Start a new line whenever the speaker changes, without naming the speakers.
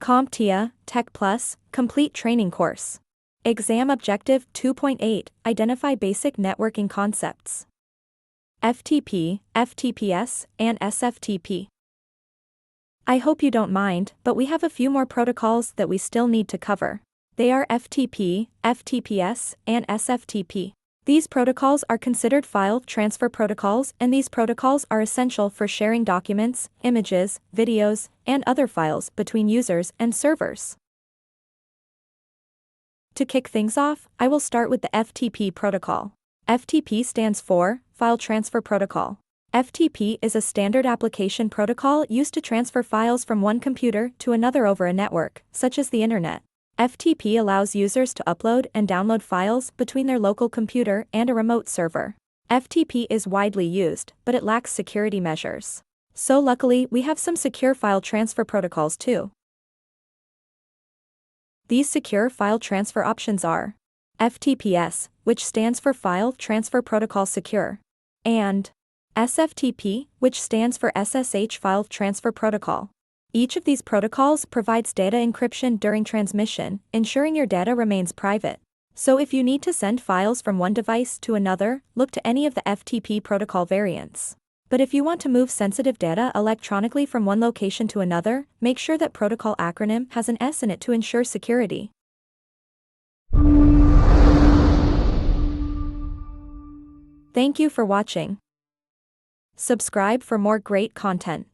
CompTIA Tech Plus Complete Training Course. Exam Objective 2.8 Identify Basic Networking Concepts. FTP, FTPS, and SFTP. I hope you don't mind, but we have a few more protocols that we still need to cover. They are FTP, FTPS, and SFTP. These protocols are considered file transfer protocols, and these protocols are essential for sharing documents, images, videos, and other files between users and servers. To kick things off, I will start with the FTP protocol. FTP stands for File Transfer Protocol. FTP is a standard application protocol used to transfer files from one computer to another over a network, such as the Internet. FTP allows users to upload and download files between their local computer and a remote server. FTP is widely used, but it lacks security measures. So luckily, we have some secure file transfer protocols too. These secure file transfer options are FTPS, which stands for File Transfer Protocol Secure, and SFTP, which stands for SSH File Transfer Protocol. Each of these protocols provides data encryption during transmission, ensuring your data remains private. So if you need to send files from one device to another, look to any of the FTP protocol variants. But if you want to move sensitive data electronically from one location to another, make sure that protocol acronym has an S in it to ensure security. Thank you for watching. Subscribe for more great content.